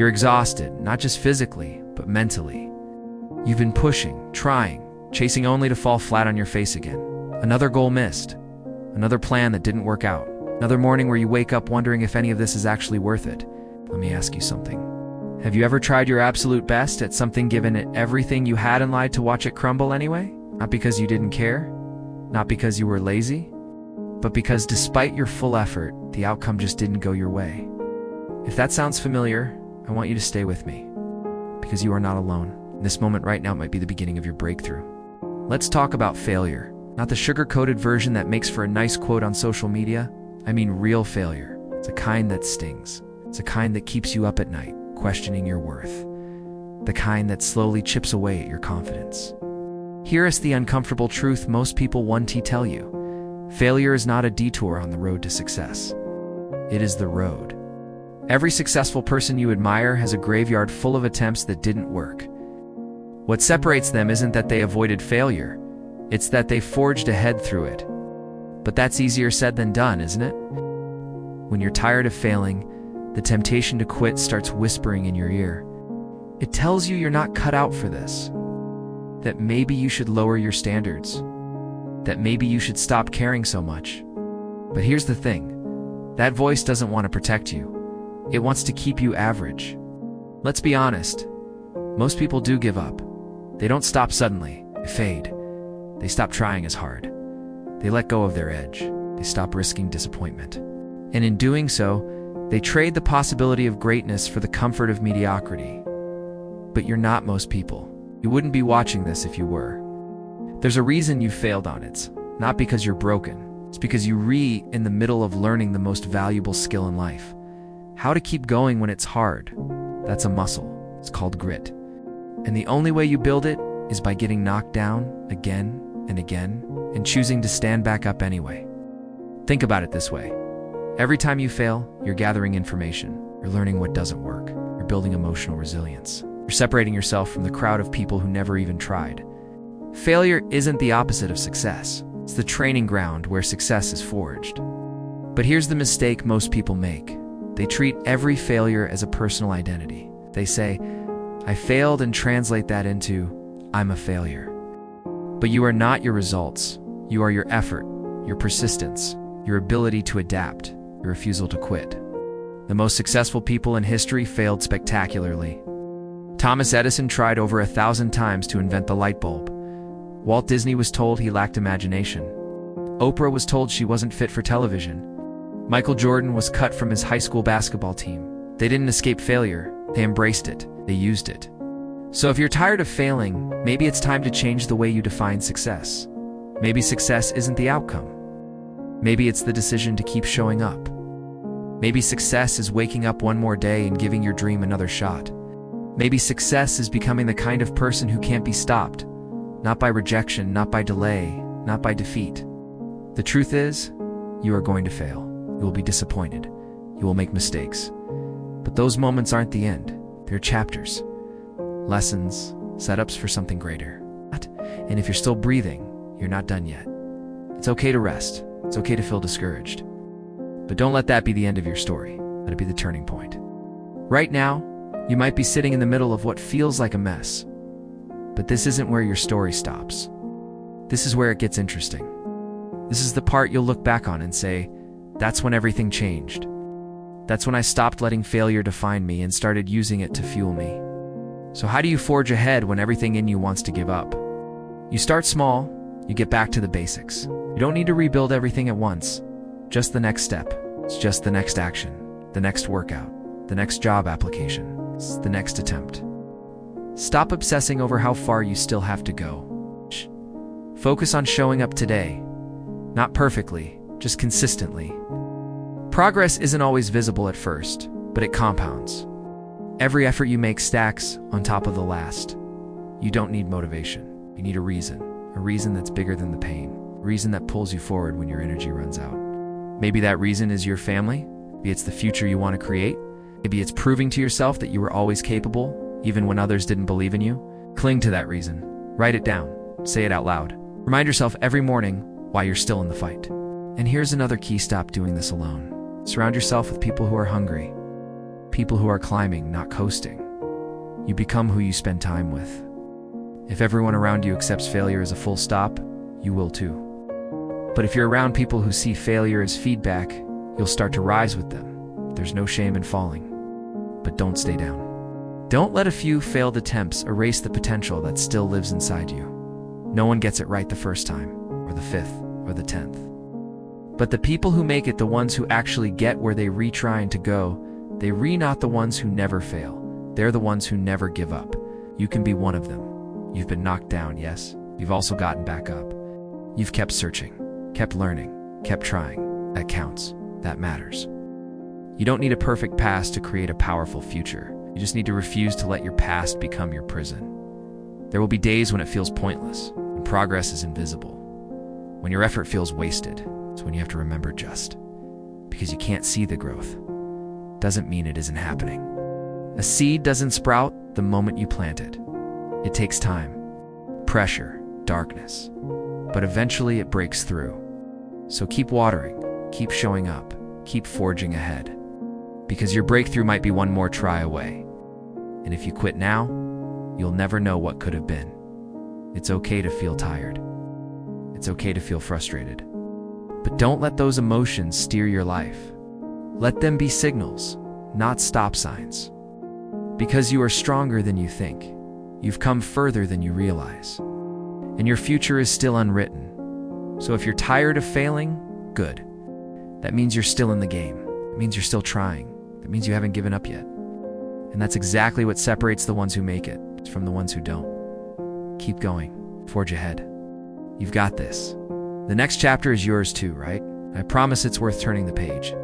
You're exhausted, not just physically, but mentally. You've been pushing, trying, chasing only to fall flat on your face again. Another goal missed. Another plan that didn't work out. Another morning where you wake up wondering if any of this is actually worth it. Let me ask you something. Have you ever tried your absolute best at something, given it everything you had and lied to watch it crumble anyway? Not because you didn't care, not because you were lazy, but because despite your full effort, the outcome just didn't go your way. If that sounds familiar, I want you to stay with me, because you are not alone. This moment right now might be the beginning of your breakthrough. Let's talk about failure, not the sugar-coated version that makes for a nice quote on social media. I mean real failure. It's a kind that stings. It's a kind that keeps you up at night, questioning your worth. The kind that slowly chips away at your confidence. Here is the uncomfortable truth most people want to tell you. Failure is not a detour on the road to success. It is the road. Every successful person you admire has a graveyard full of attempts that didn't work. What separates them isn't that they avoided failure, it's that they forged ahead through it. But that's easier said than done, isn't it? When you're tired of failing, the temptation to quit starts whispering in your ear. It tells you you're not cut out for this, that maybe you should lower your standards, that maybe you should stop caring so much. But here's the thing, that voice doesn't want to protect you. It wants to keep you average. Let's be honest, most people do give up. They don't stop suddenly, they fade. They stop trying as hard. They let go of their edge. They stop risking disappointment. And in doing so, they trade the possibility of greatness for the comfort of mediocrity. But you're not most people. You wouldn't be watching this if you were. There's a reason you failed on it. Not because you're broken. It's because you're in the middle of learning the most valuable skill in life. How to keep going when it's hard. That's a muscle. It's called grit. And the only way you build it is by getting knocked down again and again and choosing to stand back up anyway. Think about it this way. Every time you fail, you're gathering information. You're learning what doesn't work. You're building emotional resilience. You're separating yourself from the crowd of people who never even tried. Failure isn't the opposite of success. It's the training ground where success is forged. But here's the mistake most people make. They treat every failure as a personal identity. They say, I failed, and translate that into, I'm a failure. But you are not your results. You are your effort, your persistence, your ability to adapt, your refusal to quit. The most successful people in history failed spectacularly. Thomas Edison tried over 1,000 times to invent the light bulb. Walt Disney was told he lacked imagination. Oprah was told she wasn't fit for television. Michael Jordan was cut from his high school basketball team. They didn't escape failure. They embraced it. They used it. So if you're tired of failing, maybe it's time to change the way you define success. Maybe success isn't the outcome. Maybe it's the decision to keep showing up. Maybe success is waking up one more day and giving your dream another shot. Maybe success is becoming the kind of person who can't be stopped. Not by rejection, not by delay, not by defeat. The truth is, you are going to fail. You will be disappointed. You will make mistakes. But those moments aren't the end. They're chapters. Lessons, setups for something greater. And if you're still breathing, you're not done yet. It's okay to rest. It's okay to feel discouraged. But don't let that be the end of your story. Let it be the turning point. Right now, you might be sitting in the middle of what feels like a mess. But this isn't where your story stops. This is where it gets interesting. This is the part you'll look back on and say, that's when everything changed. That's when I stopped letting failure define me and started using it to fuel me. So how do you forge ahead when everything in you wants to give up? You start small, you get back to the basics. You don't need to rebuild everything at once. Just the next step. It's just the next action, the next workout, the next job application, it's the next attempt. Stop obsessing over how far you still have to go. Focus on showing up today. Not perfectly, just consistently. Progress isn't always visible at first, but it compounds. Every effort you make stacks on top of the last. You don't need motivation. You need a reason that's bigger than the pain, a reason that pulls you forward when your energy runs out. Maybe that reason is your family. Maybe it's the future you want to create. Maybe it's proving to yourself that you were always capable, even when others didn't believe in you. Cling to that reason. Write it down. Say it out loud. Remind yourself every morning why you're still in the fight. And here's another key: stop doing this alone. Surround yourself with people who are hungry. people who are climbing, not coasting. You become who you spend time with. If everyone around you accepts failure as a full stop, you will too. But if you're around people who see failure as feedback, you'll start to rise with them. There's no shame in falling. But don't stay down. Don't let a few failed attempts erase the potential that still lives inside you. No one gets it right the first time, or the 5th, or the 10th. But the people who make it, the ones who actually get where they retrying to go, they not the ones who never fail. They're the ones who never give up. You can be one of them. You've been knocked down, yes. You've also gotten back up. You've kept searching, kept learning, kept trying. That counts. That matters. You don't need a perfect past to create a powerful future. You just need to refuse to let your past become your prison. There will be days when it feels pointless, when progress is invisible, when your effort feels wasted. It's when you have to remember just because you can't see the growth doesn't mean it isn't happening. A seed doesn't sprout the moment you plant it. It takes time, pressure, darkness, but eventually it breaks through. So keep watering, keep showing up, keep forging ahead, because your breakthrough might be one more try away. And if you quit now, you'll never know what could have been. It's okay to feel tired. It's okay to feel frustrated. But don't let those emotions steer your life. Let them be signals, not stop signs. Because you are stronger than you think. You've come further than you realize. And your future is still unwritten. So if you're tired of failing, good. That means you're still in the game. It means you're still trying. That means you haven't given up yet. And that's exactly what separates the ones who make it from the ones who don't. Keep going. Forge ahead. You've got this. The next chapter is yours too, right? I promise it's worth turning the page.